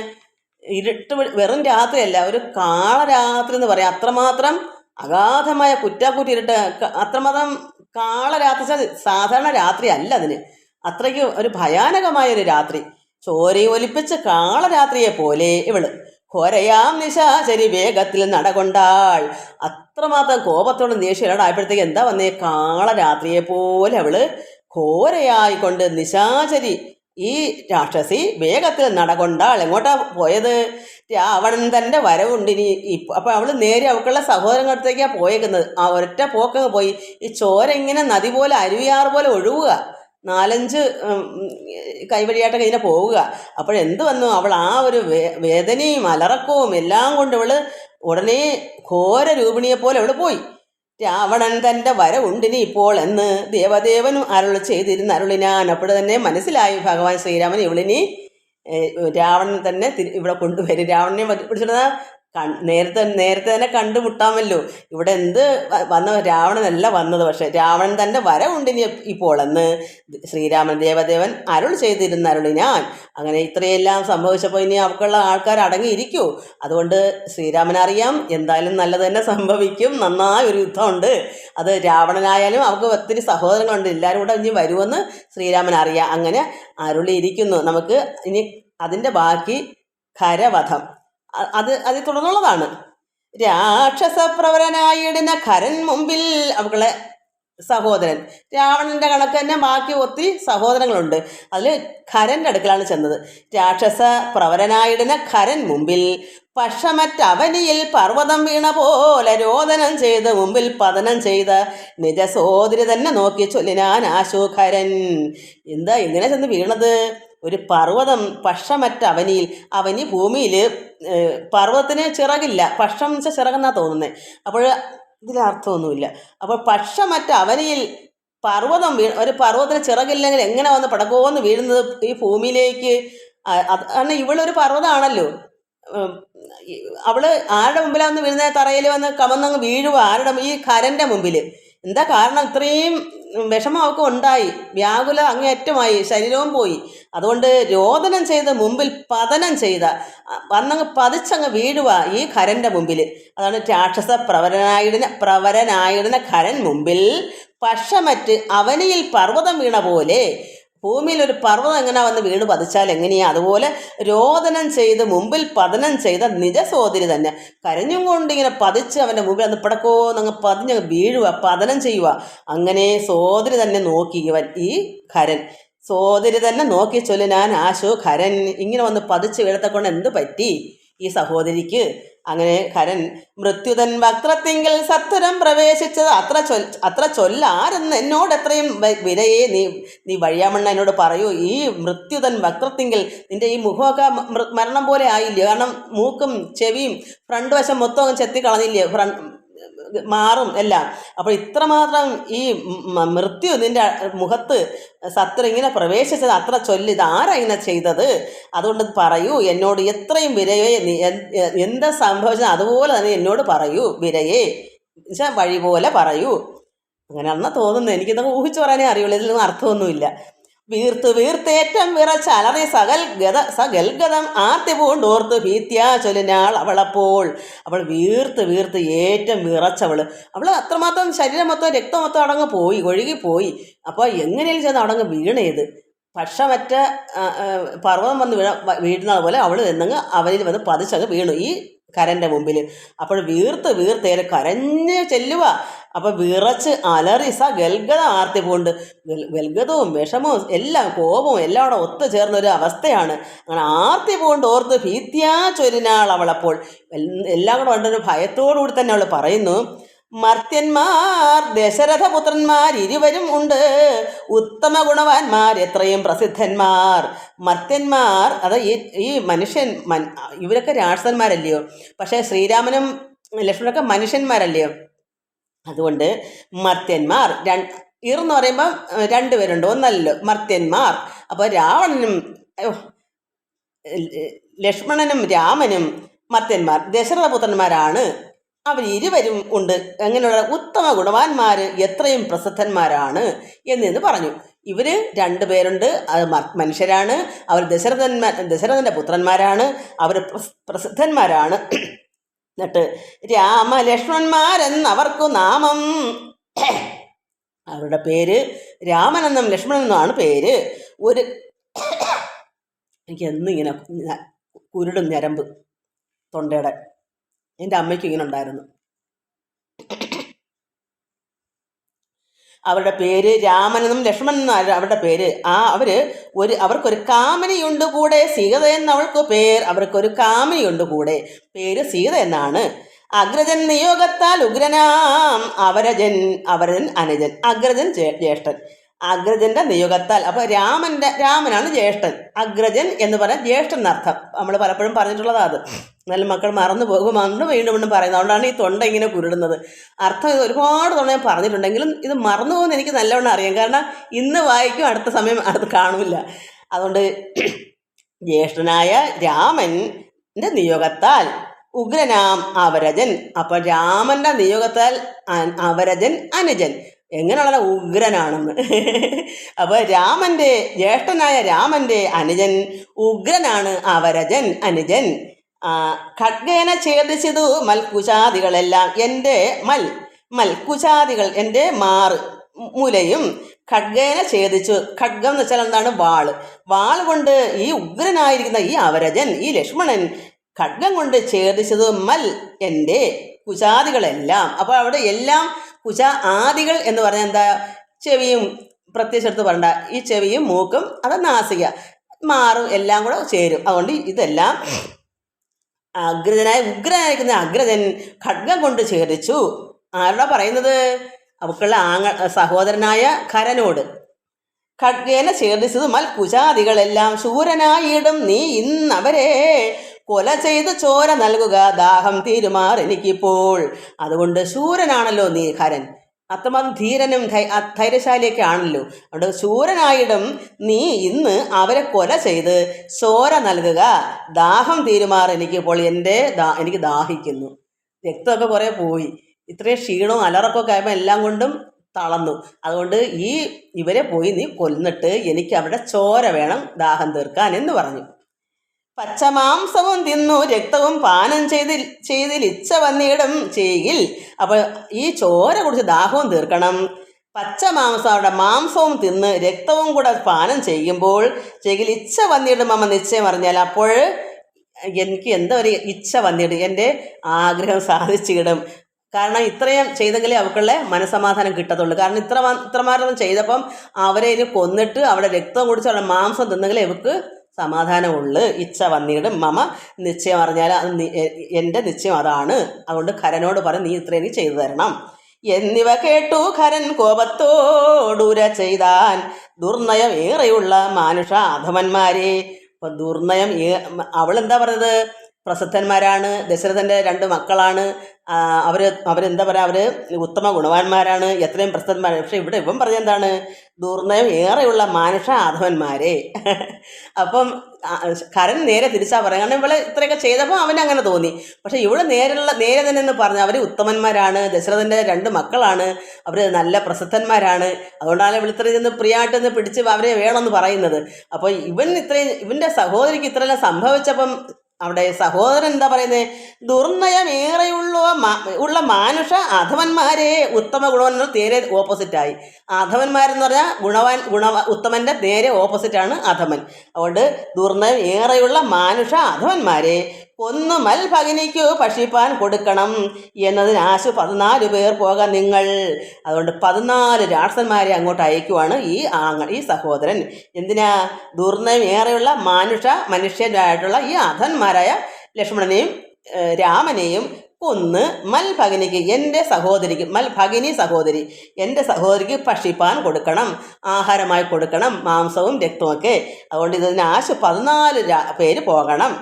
ഇരുട്ട്, വെറും രാത്രിയല്ല, ഒരു കാളരാത്രി എന്ന് പറയാം. അത്രമാത്രം അഗാധമായ കുറ്റാക്കുറ്റി ഇരുട്ട്, അത്രമാത്രം കാളരാത്രി. സാധാരണ രാത്രി അല്ല, അതിന് അത്രയ്ക്ക് ഒരു ഭയാനകമായൊരു രാത്രി. ചോരയും ഒലിപ്പിച്ച് കാളരാത്രിയെ പോലെ ഇവള് ഘോരയാം നിശാചരി വേഗത്തിൽ നടകൊണ്ടാൾ. അത്രമാത്രം കോപത്തോടും ദേഷ്യമായപ്പോഴത്തേക്ക് എന്താ വന്നേ? കാളരാത്രിയെ പോലെ അവള് ഘോരയായിക്കൊണ്ട് നിശാചരി ഈ രാക്ഷസി വേഗത്തിൽ നടകൊണ്ടാൾ. എങ്ങോട്ടാ പോയത്? രാവണൻ തൻ്റെ വരവുണ്ടിനി. അപ്പം അവൾ നേരെ അവൾക്കുള്ള സഹോദരങ്ങളടുത്തേക്കാണ് പോയേക്കുന്നത്. ആ ഒരൊറ്റ പോക്കങ്ങ് പോയി. ഈ ചോര ഇങ്ങനെ നദി പോലെ അരുവിയാറ് പോലെ ഒഴുകുക, 4-5 കൈവഴിയായിട്ടൊക്കെ ഇങ്ങനെ പോവുക. അപ്പോഴെന്ത് വന്നു? അവൾ ആ ഒരു വേദനയും അലറക്കവും എല്ലാം കൊണ്ട് അവൾ ഉടനെ ഘോര രൂപിണിയെ പോലെ അവൾ പോയി. രാവണൻ തൻ്റെ വരവുണ്ടിനി ഇപ്പോൾ എന്ന് ദേവദേവനും അരുൾ ചെയ്തിരുന്ന അരുളിനാൻ. അപ്പോൾ തന്നെ മനസ്സിലായി ഭഗവാൻ ശ്രീരാമൻ ഇവളിനി രാവണൻ തന്നെ ഇവിടെ കൊണ്ടുവരും. രാവണനെ പിടിച്ചിരുന്ന നേരത്തെ തന്നെ കണ്ടുമുട്ടാമല്ലോ. ഇവിടെ എന്ത് വന്ന രാവണനല്ല വന്നത്, പക്ഷെ രാവണൻ തൻ്റെ വരവുണ്ടിനി ഇപ്പോൾ എന്ന് ശ്രീരാമൻ ദേവദേവൻ അരുൾ ചെയ്തിരുന്ന അരുളിനാൻ. അങ്ങനെ ഇത്രയെല്ലാം സംഭവിച്ചപ്പോൾ ഇനി അവൾക്കുള്ള ആൾക്കാർ അടങ്ങിയിരിക്കൂ. അതുകൊണ്ട് ശ്രീരാമനറിയാം എന്തായാലും നല്ലത് തന്നെ സംഭവിക്കും. നന്നായ ഒരു യുദ്ധമുണ്ട്. അത് രാവണനായാലും അവൾക്ക് ഒത്തിരി സഹോദരങ്ങളുണ്ട്, എല്ലാവരും കൂടെ ഇനി വരുമെന്ന് ശ്രീരാമൻ അറിയാം. അങ്ങനെ അരുളിയിരിക്കുന്നു. നമുക്ക് ഇനി അതിൻ്റെ ബാക്കി ഖരവധം അതിൽ തുടർന്നുള്ളതാണ്. രാക്ഷസപ്രവരനായിടുന്ന ഖരൻ മുമ്പിൽ അവളെ സഹോദരൻ, രാവണൻ്റെ കണക്ക് തന്നെ ബാക്കി ഒത്തിരി സഹോദരങ്ങളുണ്ട്. അതിൽ ഖരൻ്റെ അടുക്കലാണ് ചെന്നത്. രാക്ഷസ പ്രവരനായിടുന്ന ഖരൻ മുമ്പിൽ പക്ഷമറ്റവനിയിൽ പർവ്വതം വീണ പോലെ രോദനം ചെയ്ത് മുമ്പിൽ പതനം ചെയ്ത നിജസോദരി തന്നെ നോക്കി ചൊല്ലിനാൻ ആശുഖരൻ. എന്താ ഇങ്ങനെ ചെന്ന് വീണത്? ഒരു പർവ്വതം പക്ഷമറ്റ അവനിയിൽ, അവനി ഭൂമിയിൽ, പർവ്വതത്തിന് ചിറകില്ല, പക്ഷം എന്ന് വെച്ചാൽ ചിറകെന്നാണ് തോന്നുന്നത്. അപ്പോൾ ഇതിലർത്ഥമൊന്നുമില്ല. അപ്പോൾ പക്ഷമറ്റ അവനിയിൽ പർവ്വതം ഒരു പർവ്വതത്തിന് ചിറകില്ലെങ്കിൽ എങ്ങനെ വന്ന് പടക്കോന്ന് വീഴുന്നത് ഈ ഭൂമിയിലേക്ക്? കാരണം ഇവളൊരു പർവ്വതമാണല്ലോ. അവള് ആരുടെ മുമ്പിലാണ് വന്ന് വീഴുന്നത്? തറയിൽ വന്ന് കമന്നങ്ങ് വീഴുക. ആരുടെ? ഈ ഖരൻ്റെ മുമ്പിൽ. എന്താ കാരണം? ഇത്രയും വിഷമം അവൾക്ക് ഉണ്ടായി, വ്യാകുല അങ്ങേയറ്റമായി, ശരീരവും പോയി. അതുകൊണ്ട് രോദനം ചെയ്ത് മുമ്പിൽ പതനം ചെയ്ത വന്നങ്ങ് പതിച്ചങ്ങ് വീഴുക ഈ ഖരൻ്റെ മുമ്പിൽ. അതാണ് രാക്ഷസ പ്രവരനായിടുന്ന ഖരൻ മുമ്പിൽ പക്ഷമറ്റ് അവനിയിൽ പർവ്വതം വീണ പോലെ. ഭൂമിയിൽ ഒരു പർവ്വതം എങ്ങനെ വന്ന് വീണ് പതിച്ചാൽ എങ്ങനെയാ? അതുപോലെ രോദനം ചെയ്ത് മുമ്പിൽ പതനം ചെയ്ത നിജസോദരി തന്നെ കരഞ്ഞും കൊണ്ടിങ്ങനെ പതിച്ച് അവൻ്റെ മുമ്പിൽ അന്ന് പിടക്കോന്നങ്ങ് പതിഞ്ഞങ്ങ് വീഴുക, പതനം ചെയ്യുക. അങ്ങനെ സോദരി തന്നെ നോക്കി ഇവൻ ഈ ഖരൻ, സോദരി തന്നെ നോക്കി ചൊല്ലിനാൻ ആശു ഖരൻ. ഇങ്ങനെ വന്ന് പതിച്ച് വീഴത്തെ കൊണ്ട് എന്ത് പറ്റി? ഈ സഹോദരിക്ക്. അങ്ങനെ ഹരൻ മൃത്യുതൻ വക്രത്തിങ്കൽ സത്വരം പ്രവേശിച്ചത് അത്ര ചൊല്ലാരെന്ന് എന്നോട് എത്രയും വിരയെ നീ വഴിയാമണ്ണ എന്നോട് പറയൂ. ഈ മൃത്യുതൻ വക്രത്തിങ്കൽ നിന്റെ ഈ മുഖമൊക്കെ മരണം പോലെ ആയില്ലേ? കാരണം മൂക്കും ചെവിയും ഫ്രണ്ട് വശം മൊത്തം ചെത്തിക്കളഞ്ഞില്ലേ, മാറും എല്ലാം. അപ്പോൾ ഇത്രമാത്രം ഈ മൃത്യു നിന്റെ മുഖത്ത് സത്വരം ഇങ്ങനെ പ്രവേശിച്ചത് അത്ര ചൊല്ലി, ഇത് ആരാ ഇങ്ങനെ ചെയ്തത്? അതുകൊണ്ട് പറയൂ എന്നോട് എത്രയും വിരയെ, എന്താ സംഭവിച്ചത് അതുപോലെ തന്നെ എന്നോട് പറയൂ, വിരയെ എന്നുവെച്ചാൽ വഴി പോലെ പറയൂ. അങ്ങനെയാണെന്നാ തോന്നുന്നത്. എനിക്കിതൊക്കെ ഊഹിച്ചു പറയാനേ അറിയുള്ളൂ, ഇതിലൊന്നും അർത്ഥമൊന്നുമില്ല. വീർത്തേറ്റം വിറച്ചലറി സകൽഗതം ആർത്തി പൂണ്ടോർത്ത് ഭീത്യാ ചൊല്ലിനാൾ അവളപ്പോൾ. അവൾ വീർത്ത് ഏറ്റവും വിറച്ചവള്. അവൾ അത്രമാത്രം ശരീരം മൊത്തം രക്തം മൊത്തം അടങ്ങ് പോയി, ഒഴുകിപ്പോയി. അപ്പോൾ എങ്ങനെയും ചെന്ന് അടങ്ങ് വീണേത് പക്ഷമറ്റ പർവ്വതം വന്ന് വീഴുന്നത് പോലെ അവൾ എന്നങ്ങ് അവനിൽ വന്ന് പതിച്ചങ്ങ് വീണു ഈ കരൻ്റെ മുമ്പിൽ. അപ്പോൾ വീർത്തേരെ കരഞ്ഞ് ചെല്ലുക. അപ്പം വിറച്ച് അലറി ഗൽഗത ആർത്തി പൂണ്ട്. ഗൽഗതവും വിഷമവും എല്ലാം കോപവും എല്ലാം അവിടെ ഒത്തുചേർന്നൊരു അവസ്ഥയാണ്. അങ്ങനെ ആർത്തി പൂണ്ട് ഓർത്ത് ഭീത്യാ ചൊരിനാൾ അവളപ്പോൾ. എല്ലാം കൂടെ ഉണ്ടൊരു ഭയത്തോടുകൂടി തന്നെ അവൾ പറയുന്നു, മർത്യന്മാർ ദശരഥപുത്രന്മാർ ഇരുവരും ഉണ്ട്, ഉത്തമ ഗുണവാന്മാർ എത്രയും പ്രസിദ്ധന്മാർ. മർത്യന്മാർ അത് ഈ മനുഷ്യൻ ഇവരൊക്കെ രാക്ഷസന്മാരല്ലയോ? പക്ഷേ ശ്രീരാമനും ലക്ഷ്മണനൊക്കെ മനുഷ്യന്മാരല്ലയോ? അതുകൊണ്ട് മർത്യന്മാർ എന്ന് പറയുമ്പം രണ്ടുപേരുണ്ട്, ഒന്നല്ലോ മർത്യന്മാർ. അപ്പോൾ രാവണനും ലക്ഷ്മണനും രാമനും മർത്യന്മാർ, ദശരഥപുത്രന്മാരാണ്. അവർ ഇരുവരും ഉണ്ട്. അങ്ങനെയുള്ള ഉത്തമ ഗുണവാന്മാർ എത്രയും പ്രസിദ്ധന്മാരാണ് എന്ന് പറഞ്ഞു. ഇവർ രണ്ടുപേരുണ്ട്, അത് മനുഷ്യരാണ്. അവർ ദശരഥൻ്റെ പുത്രന്മാരാണ്, അവർ പ്രസിദ്ധന്മാരാണ്. എന്നിട്ട് രാമലക്ഷ്മണന്മാരെന്നവർക്കു നാമം. അവരുടെ പേര് രാമനെന്നും ലക്ഷ്മണനെന്നുമാണ് പേര്. എനിക്ക് എന്നിങ്ങനെ കുരുടും ഞരമ്പ് തൊണ്ടയുടെ. എൻ്റെ അമ്മയ്ക്കും ഇങ്ങനെ ഉണ്ടായിരുന്നു. അവരുടെ പേര് രാമനെന്നും ലക്ഷ്മണനെന്നും അവരുടെ പേര്. അവർക്കൊരു കാമിനിയുണ്ട് കൂടെ, സീത എന്നവൾക്ക് പേർ. അവർക്കൊരു കാമിനിയുണ്ട് കൂടെ, പേര് സീത എന്നാണ്. അഗ്രജൻ നിയോഗത്താൽ ഉഗ്രനാം അവരജൻ അനുജൻ. അഗ്രജൻ ജ്യേഷ്ഠൻ, അഗ്രജന്റെ നിയോഗത്താൽ. അപ്പോൾ രാമനാണ് ജ്യേഷ്ഠൻ. അഗ്രജൻ എന്ന് പറഞ്ഞാൽ ജ്യേഷ്ഠൻ എന്നർത്ഥം. നമ്മൾ പലപ്പോഴും പറഞ്ഞിട്ടുള്ളതാണ്. അത് നല്ല മക്കൾ മറന്നു പോകും, വീണ്ടും പറയുന്നത്. അതുകൊണ്ടാണ് ഈ തൊണ്ട ഇങ്ങനെ കുരുടുന്നത്. അർത്ഥം ഇത് ഒരുപാട് തവണ ഞാൻ പറഞ്ഞിട്ടുണ്ടെങ്കിലും ഇത് മറന്നു പോകുമെന്ന് എനിക്ക് നല്ലവണ്ണം അറിയാം. കാരണം ഇന്ന് വായിക്കും, അടുത്ത സമയം അത് കാണില്ല. അതുകൊണ്ട് ജ്യേഷ്ഠനായ രാമൻ്റെ നിയോഗത്താൽ ഉഗ്രനാം അവരജൻ. അപ്പോൾ രാമൻ്റെ നിയോഗത്താൽ അവരജൻ അനുജൻ. എങ്ങനെയുള്ള ഉഗ്രനാണെന്ന്. അപ്പോൾ ജ്യേഷ്ഠനായ രാമൻ്റെ അനുജൻ ഉഗ്രനാണ് അവരജൻ അനുജൻ. ഖഡ്ഗേന ഛേദിച്ചതു മൽക്കുശാദികളെല്ലാം. എൻ്റെ മൽക്കുശാദികൾ എൻ്റെ മുലയും ഖഡ്ഗേന ഛേദിച്ചു. ഖഡ്ഗം എന്ന് വെച്ചാൽ എന്താണ്? വാൾ കൊണ്ട് ഈ ഉഗ്രനായിരിക്കുന്ന ഈ അവരജൻ, ഈ ലക്ഷ്മണൻ ഖഡ്ഗം കൊണ്ട് ഛേദിച്ചത് എൻ്റെ കുശാദികളെല്ലാം. അപ്പോൾ അവിടെ എല്ലാം ആദികൾ എന്ന് പറഞ്ഞാൽ എന്താ? ചെവിയും പ്രത്യേകിച്ച് എടുത്ത് പറയണ്ട, ഈ ചെവിയും മൂക്കും, അത് നാസിക, മാറും, എല്ലാം കൂടെ ചേരും. അതുകൊണ്ട് ഇതെല്ലാം ഉഗ്രനായിരിക്കുന്ന അഗ്രജൻ ഖഡ്ഗം കൊണ്ട് ഛേദിച്ചു. ആരോടാ പറയുന്നത്? അവക്കുള്ള സഹോദരനായ ഖരനോട്. ഖഡ്ഗേന ഛേദിച്ചത് കുശാദികളെല്ലാം. ശൂരനായിടും നീ ഇന്നവരെ കൊല ചെയ്ത് ചോര നൽകുക, ദാഹം തീരുമാർ എനിക്കിപ്പോൾ. അതുകൊണ്ട് ശൂരനാണല്ലോ നീ ഖരൻ, അത്രമാത്രം ധീരനും ധൈര്യശാലിയൊക്കെ ആണല്ലോ. അതുകൊണ്ട് ശൂരനായിടും നീ ഇന്ന് അവരെ കൊല ചെയ്ത് ചോര നൽകുക, ദാഹം തീരുമാർ എനിക്കിപ്പോൾ. എനിക്ക് ദാഹിക്കുന്നു. രക്തമൊക്കെ കുറേ പോയി, ഇത്രയും ക്ഷീണവും അലറക്കൊക്കെ ആയപ്പോൾ എല്ലാം കൊണ്ടും തളർന്നു. അതുകൊണ്ട് ഇവരെ പോയി നീ കൊന്നിട്ട് എനിക്ക് അവരുടെ ചോര വേണം ദാഹം തീർക്കാൻ എന്ന് പറഞ്ഞു. പച്ചമാംസവും തിന്നു രക്തവും പാനം ചെയ്തിലിച്ഛ വന്നിടും ചെയ്യിൽ. അപ്പോൾ ഈ ചോര കുടിച്ച് ദാഹവും തീർക്കണം. പച്ചമാംസം, അവരുടെ മാംസവും തിന്ന് രക്തവും കൂടെ പാനം ചെയ്യുമ്പോൾ ഇച്ഛ വന്നിടും അമ്മ നിശ്ചയം അറിഞ്ഞാൽ അപ്പോൾ എനിക്ക് എന്താ ഒരു ഇച്ഛ വന്നിടും, എൻ്റെ ആഗ്രഹം സാധിച്ചിടും. കാരണം ഇത്രയും ചെയ്തെങ്കിലേ അവക്കുള്ള മനസ്സമാധാനം കിട്ടത്തുള്ളൂ. കാരണം ഇത്രമാത്രം ചെയ്തപ്പം അവരെ കൊന്നിട്ട് അവിടെ രക്തം കുടിച്ച് അവിടെ മാംസം തിന്നെങ്കിലേ ഇവക്ക് സമാധാനമുള്ളു. ഇച്ഛ വന്നിടും മമ നിശ്ചയം അറിഞ്ഞാൽ അത് എൻ്റെ നിശ്ചയം അതാണ്. അതുകൊണ്ട് ഖരനോട് പറയും നീ ഇത്രയും നീ ചെയ്തു തരണം എന്നിവ കേട്ടു ഖരൻ കോപത്തോടുര ചെയ്താൻ ദുർനയം ഏറെയുള്ള മാനുഷ അധമന്മാരെ. ഇപ്പം ദുർനയം അവളെന്താ പറഞ്ഞത്? പ്രസിദ്ധന്മാരാണ്, ദശരഥൻ്റെ 2 മക്കളാണ്, അവരെന്താ പറയുക, അവർ ഉത്തമ ഗുണവാന്മാരാണ്, എത്രയും പ്രസിദ്ധന്മാരാണ്. പക്ഷെ ഇവിടെ ഇവൻ പറഞ്ഞെന്താണ്? ദുർനയം ഏറെയുള്ള മാനുഷ അധമന്മാരെ. അപ്പം കരൻ നേരെ തിരിച്ചാ പറയാം. കാരണം ഇവളെ ഇത്രയൊക്കെ ചെയ്തപ്പോൾ അവനങ്ങനെ തോന്നി. പക്ഷെ ഇവിടെ നേരെ തന്നെ എന്ന് പറഞ്ഞാൽ അവർ ഉത്തമന്മാരാണ്, ദശരഥൻ്റെ 2 മക്കളാണ്, അവർ നല്ല പ്രസിദ്ധന്മാരാണ്, അതുകൊണ്ടാണ് ഇവൾ ഇത്രയും ചെന്ന് പ്രിയായിട്ടൊന്ന് പിടിച്ച് അവരെ വേണമെന്ന് പറയുന്നത്. അപ്പോൾ ഇവൻ്റെ സഹോദരിക്ക് ഇത്രയെല്ലാം സംഭവിച്ചപ്പം അവിടെ സഹോദരൻ എന്താ പറയുന്നത്? ദുർനയമേറെയുള്ള മാനുഷ അധമന്മാരെ. ഉത്തമ ഗുണവാന്മാർ നേരെ ഓപ്പോസിറ്റായി. അധമന്മാരെന്ന് പറഞ്ഞാൽ ഉത്തമൻ്റെ നേരെ ഓപ്പോസിറ്റാണ് അധമൻ. അതുകൊണ്ട് ദുർനയം ഏറെയുള്ള മാനുഷ അധമന്മാരെ കൊന്നു മൽഭഗിനിക്കു ഭക്ഷിപ്പാൻ കൊടുക്കണം എന്നതിന് ആശു 14 പേർ പോകാൻ നിങ്ങൾ. അതുകൊണ്ട് 14 രാക്ഷസന്മാരെ അങ്ങോട്ട് അയക്കുവാണ് ഈ സഹോദരൻ. എന്തിനാ? ദുർനയം ഏറെയുള്ള മനുഷ്യരായിട്ടുള്ള ഈ അധന്മാരായ ലക്ഷ്മണനെയും രാമനെയും കൊന്ന് മൽഭഗിനിക്ക്, എൻ്റെ സഹോദരിക്ക്, മൽഭഗിനി സഹോദരി, എൻ്റെ സഹോദരിക്ക് ഭക്ഷിപ്പാൻ കൊടുക്കണം, ആഹാരമായി കൊടുക്കണം, മാംസവും രക്തവുമൊക്കെ. അതുകൊണ്ട് ഇതിന് ആശു 14 പേര് പോകണം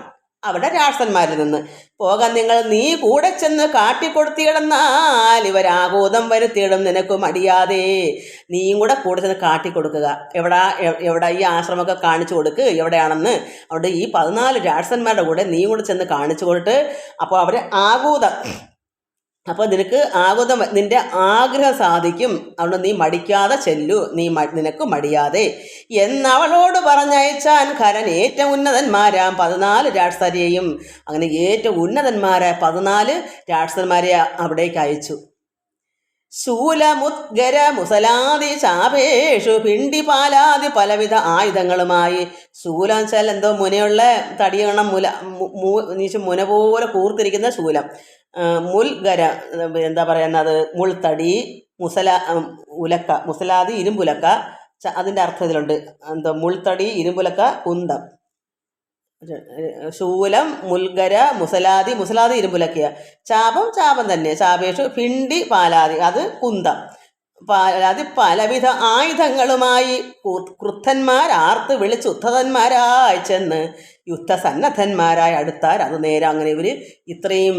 അവിടെ രാക്ഷസന്മാരിൽ നിന്ന്. പോകാൻ നിങ്ങൾ. നീ കൂടെ ചെന്ന് കാട്ടിക്കൊടുത്തിയിടന്നാൽ ഇവരാഘോതം വരുത്തിയിടും നിനക്ക് മടിയാതെ. നീയും കൂടെ ചെന്ന് കാട്ടിക്കൊടുക്കുക. എവിടെ ഈ ആശ്രമമൊക്കെ കാണിച്ചു കൊടുക്ക് എവിടെയാണെന്ന്. അതുകൊണ്ട് ഈ 14 രാക്ഷസന്മാരുടെ കൂടെ നീയും കൂടെ ചെന്ന് കാണിച്ചു കൊടുത്ത് അപ്പോൾ അവർ അപ്പോൾ നിനക്ക് നിൻ്റെ ആഗ്രഹം സാധിക്കും. അതുകൊണ്ട് നീ മടിക്കാതെ ചെല്ലു, നിനക്ക് മടിയാതെ എന്നവളോട് പറഞ്ഞയച്ചാൻ ഖരൻ ഏറ്റവും ഉന്നതന്മാരാം 14 രാക്ഷസരെയും. അങ്ങനെ ഏറ്റവും ഉന്നതന്മാരായ 14 രാക്ഷസന്മാരെ അവിടേക്ക് അയച്ചു. ശൂലമുദ്ഗര മുസലാദി ചാപേഷു പിണ്ടിപാലാദി പലവിധ ആയുധങ്ങളുമായി. ശൂലം വെച്ചാൽ എന്തോ മുനയുള്ള തടിയണം, മുന പോലെ കൂർത്തിരിക്കുന്ന ശൂലം. മുൽഗര എന്താ പറയുന്നത്? മുൾത്തടി, ഉലക്ക, മുസലാദി ഇരുമ്പുലക്ക. അതിൻ്റെ അർത്ഥം ഇതിലുണ്ട്. എന്താ? മുൾത്തടി, ഇരുമ്പുലക്ക, കുന്തം. ശൂലം, മുൽഗര, മുസലാദി ഇരുമ്പുലക്കയ. ചാപം തന്നെ. ചാപേഷു പിണ്ടി പാലാദി, അത് കുന്തം. പാലാദി പലവിധ ആയുധങ്ങളുമായി ക്രുദ്ധന്മാർ ആർത്ത് വിളിച്ച് ഉദ്ധതന്മാരായി ചെന്ന് യുദ്ധസന്നദ്ധന്മാരായി അടുത്താൽ അത് നേരെ. അങ്ങനെ ഇവർ ഇത്രയും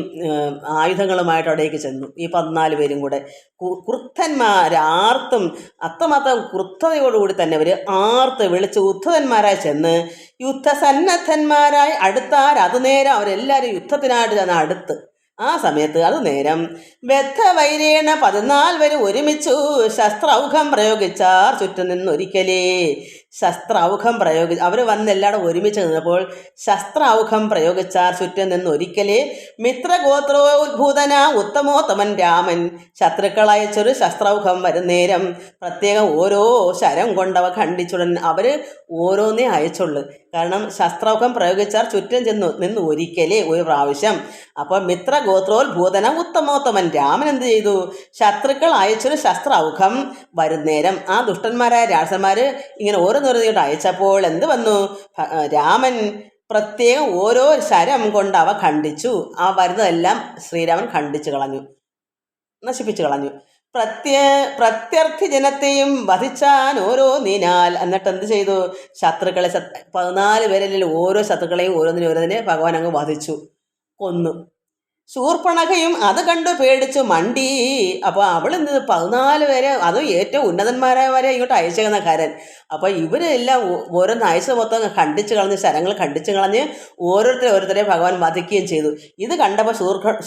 ആയുധങ്ങളുമായിട്ട് അവിടേക്ക് ചെന്നു, ഈ 14 പേരും കൂടെ. ക്രുദ്ധന്മാരാർത്തും അത്രമാത്രം ക്രുദ്ധതയോടുകൂടി തന്നെ അവർ ആർത്ത് വിളിച്ച് ഉദ്ധതന്മാരായി ചെന്ന് യുദ്ധസന്നദ്ധന്മാരായി അടുത്താൽ അത് നേരം അവരെല്ലാവരും യുദ്ധത്തിനായിട്ട് ചെന്ന് അടുത്ത്. ആ സമയത്ത് അത് നേരം ബദ്ധവൈരേണ 14 പേര് ഒരുമിച്ചു ശസ്ത്രൗഘം പ്രയോഗിച്ചാർ ചുറ്റും നിന്നൊരിക്കലേ. ശസ്ത്രൗഘം അവർ വന്ന് എല്ലാവരും ഒരുമിച്ച് നിന്നപ്പോൾ ശസ്ത്രൗഘം പ്രയോഗിച്ചാർ ചുറ്റും നിന്നൊരിക്കലേ. മിത്രഗോത്രോദ്ഭൂതന ഉത്തമോത്തമൻ രാമൻ ശത്രുക്കളയച്ചൊരു ശസ്ത്രൗഘം വരുന്നേരം പ്രത്യേകം ഓരോ ശരം കൊണ്ടവ ഖണ്ഡിച്ചുടൻ. അവർ ഓരോന്നേ അയച്ചുള്ളു. കാരണം ശസ്ത്രൗഘം പ്രയോഗിച്ചാർ ചുറ്റും നിന്ന് ഒരിക്കലേ, ഒരു പ്രാവശ്യം. അപ്പോൾ മിത്രഗോത്രോദ്ഭൂതന ഉത്തമോത്തമൻ രാമൻ എന്ത് ചെയ്തു? ശത്രുക്കൾ അയച്ചൊരു ശസ്ത്രൗഘം വരുന്നേരം ആ ദുഷ്ടന്മാരായ രാക്ഷസന്മാർ ഇങ്ങനെ ഓരോന്നോരോന്നിട്ട് അയച്ചപ്പോൾ എന്ത് വന്നു? രാമൻ പ്രത്യേകം ഓരോ ശരം കൊണ്ട് അവ ഖണ്ഡിച്ചു. ആ വരുന്നതെല്ലാം ശ്രീരാമൻ ഖണ്ഡിച്ചു കളഞ്ഞു, നശിപ്പിച്ചു കളഞ്ഞു. പ്രത്യർത്ഥി ജനത്തെയും വധിച്ചാൻ ഓരോന്നിനാൽ. എന്നിട്ട് എന്ത് ചെയ്തു? ശത്രുക്കളെ 14 പേരിൽ ഓരോ ശത്രുക്കളെയും ഓരോന്നിനെ ഭഗവാൻ അങ്ങ് വധിച്ചു, കൊന്നു. ശൂർപ്പണഖയും അത് കണ്ടു പേടിച്ചു മണ്ടി. അപ്പോൾ അവൾ 14 പേരെ, അതും ഏറ്റവും ഉന്നതന്മാരായവരെ ഇങ്ങോട്ട് അയച്ചേക്കുന്ന കാരൻ. അപ്പോൾ ഇവരെല്ലാം ഓരോന്ന് അയച്ചത് മൊത്തം ഖണ്ഡിച്ച് കളഞ്ഞ്, ശരങ്ങൾ ഖണ്ഡിച്ച് കളഞ്ഞ് ഓരോരുത്തരെ ഭഗവാൻ വധിക്കുകയും ചെയ്തു. ഇത് കണ്ടപ്പോൾ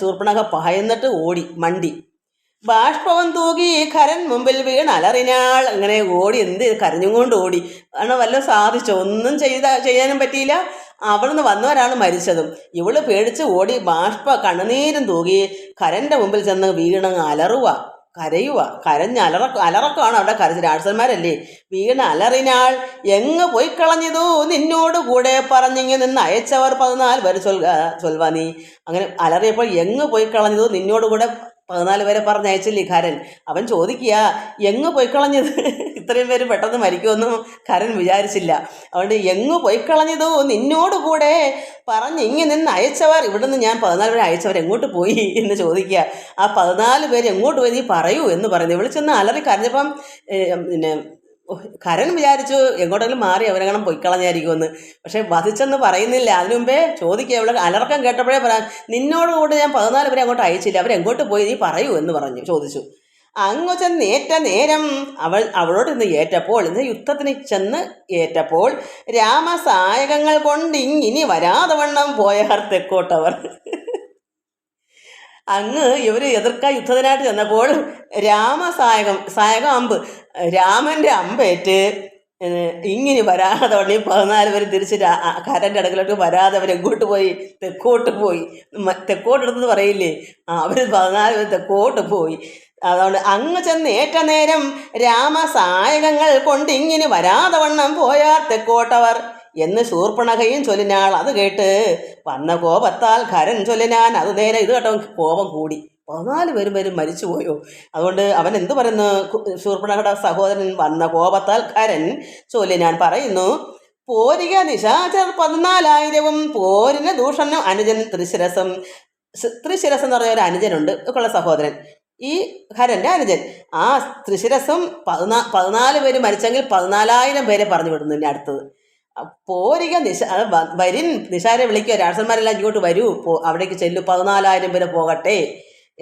ശൂർപ്പണഖ ഭയന്നിട്ട് ഓടി, മണ്ടി. ബാഷ്പവം തൂകി ഖരൻ മുമ്പിൽ വീണ് അലറിനാൾ. അങ്ങനെ ഓടി, കരഞ്ഞും കൊണ്ട് ഓടി. കാരണം വല്ലതും സാധിച്ചോ? ഒന്നും ചെയ്യാനും പറ്റിയില്ല. അവിടുന്ന് വന്നവരാണ് മരിച്ചതും. ഇവള് പേടിച്ച് ഓടി കണ്ണുനീരും തൂകി ഖരൻ്റെ മുമ്പിൽ ചെന്ന് വീണ് കരയുക. അലറക്കാണ് അവിടെ കരച്ച്. രാക്ഷസന്മാരല്ലേ. വീണ് അലറിനാൾ. എങ്ങ് പോയി കളഞ്ഞതു നിന്നോട് കൂടെ പറഞ്ഞിങ്ങി നിന്ന് അയച്ചവർ 14 പേര് ചൊൽവാ നീ. അങ്ങനെ അലറിയപ്പോൾ എങ്ങ് പോയി കളഞ്ഞതു നിന്നോട് കൂടെ 14 പേരെ പറഞ്ഞയച്ചില്ലേ ഖരൻ. അവൻ ചോദിക്കുക എങ്ങ് പോയി കളഞ്ഞത്? ഇത്രയും പേര് പെട്ടെന്ന് മരിക്കുമെന്നും കരൻ വിചാരിച്ചില്ല. അതുകൊണ്ട് എങ്ങു പോയിക്കളഞ്ഞതോ നിന്നോടുകൂടെ പറഞ്ഞ് ഇങ്ങനെ നിന്ന് അയച്ചവർ, ഇവിടുന്ന് ഞാൻ 14 പേരെ അയച്ചവർ എങ്ങോട്ട് പോയി എന്ന് ചോദിക്കുക. ആ 14 പേര് എങ്ങോട്ട് പോയി നീ പറയൂ എന്ന് പറയുന്നത്. വിളിച്ചൊന്ന് അലറി കരഞ്ഞപ്പം പിന്നെ കരൻ വിചാരിച്ചു എങ്ങോട്ടെങ്കിലും മാറി അവരെങ്ങനെ പൊയ്ക്കളഞ്ഞായിരിക്കുമെന്ന്. പക്ഷെ വധിച്ചെന്ന് പറയുന്നില്ല. അതിനു മുമ്പേ ചോദിക്കുക. ഇവിടെ അലർക്കം കേട്ടപ്പോഴേ പറയാം, നിന്നോടുകൂടെ ഞാൻ 14 പേരെ അങ്ങോട്ട് അയച്ചില്ല, അവരെങ്ങോട്ട് പോയി നീ പറയൂ എന്ന് ചോദിച്ചു. അങ്ങ് ചെന്ന് ഏറ്റ നേരം അവളോട് ഇന്ന് ഏറ്റപ്പോൾ, ഇന്ന് യുദ്ധത്തിന് ചെന്ന് ഏറ്റപ്പോൾ രാമസായകങ്ങൾ കൊണ്ട് ഇനി വരാതെ വണ്ണം പോയാർ തെക്കോട്ടവർ. അങ്ങ് ഇവർ എതിർക്കാൻ യുദ്ധത്തിനായിട്ട് ചെന്നപ്പോൾ സായകം അമ്പ്, രാമൻ്റെ അമ്പേറ്റ് ഇങ്ങനെ വരാതെ ഉടനെ 14 പേര് തിരിച്ച് കരൻ്റെ അടുക്കലോട്ട് വരാതെ അവരെങ്ങോട്ട് പോയി? തെക്കോട്ട് പോയി. തെക്കോട്ടെടുത്തെന്ന് പറയില്ലേ, അവർ 14 പേര് തെക്കോട്ട് പോയി. അതുകൊണ്ട് അങ്ങ് ചെന്ന് ഏറ്റ നേരം രാമസായകങ്ങൾ കൊണ്ട് ഇങ്ങനെ വരാതെ വണ്ണം പോയാർ തെക്കോട്ടവർ എന്ന് ശൂർപ്പണഖയും ചൊല്ലിനാൾ. അത് കേട്ട് വന്ന കോപത്താൽ ഖരൻ ചൊല്ലിനാൻ. അത് നേരെ ഇത് കേട്ടോ കോപം കൂടി. 14 പേരും മരിച്ചു പോയോ? അതുകൊണ്ട് അവൻ എന്തു പറയുന്നു? ശൂർപ്പണഖയുടെ സഹോദരൻ വന്ന കോപത്താൽ ഖരൻ ചൊല്ലിനാൻ പറയുന്നു, പോരിക നിശാചർ 14,000 പോരിന് ദൂഷണം അനുജൻ ത്രിശിരസം. ത്രിശിരസം എന്ന് പറഞ്ഞ ഒരു അനുജനുണ്ട്, ഒക്കെയുള്ള സഹോദരൻ, ഈ ഖരൻ്റെ അനുജൻ. ആ ത്രിശിരസും 14 പേര് മരിച്ചെങ്കിൽ 14,000 പേരെ പറഞ്ഞു വിടുന്നു. ഇനി അടുത്തത് പോരിക വരിൻ നിശാരെ വിളിക്കുക, രാക്ഷസന്മാരെല്ലാം ഇങ്ങോട്ട് വരൂ, അവിടേക്ക് ചെല്ലു, 14,000 പേരെ പോകട്ടെ,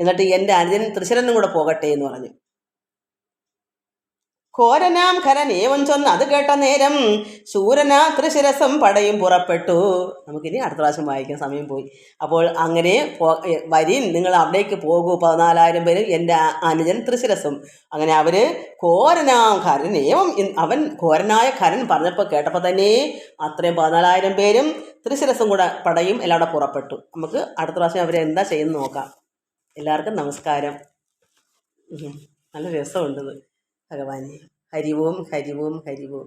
എന്നിട്ട് എൻ്റെ അനുജൻ ത്രിശിരനും കൂടെ പോകട്ടെ എന്ന് പറഞ്ഞു. ഘോരനാം ഖരൻ ഏവം ചൊന്ന് അത് കേട്ട നേരം ശൂരനാ ത്രിശിരസം പടയും പുറപ്പെട്ടു. നമുക്കിനി അടുത്ത പ്രാവശ്യം വായിക്കാൻ സമയം പോയി. അപ്പോൾ അങ്ങനെ വരിൻ, നിങ്ങൾ അവിടേക്ക് പോകൂ, 14,000 പേര്, എൻ്റെ അനുജൻ ത്രിശിരസും. അങ്ങനെ അവർ ഘോരനാം ഖരൻ ഏവം, അവൻ ഘോരനായ ഖരൻ പറഞ്ഞപ്പോൾ കേട്ടപ്പോൾ തന്നെ അത്രയും 14,000 പേരും ത്രിശിരസും കൂടെ പടയും എല്ലാം കൂടെ പുറപ്പെട്ടു. നമുക്ക് അടുത്ത പ്രാവശ്യം അവരെന്താ ചെയ്യുന്നത് നോക്കാം. എല്ലാവർക്കും നമസ്കാരം. നല്ല രസമുണ്ടത് ഭഗവാനെ. ഹരിവും ഹരിവും ഹരിവും.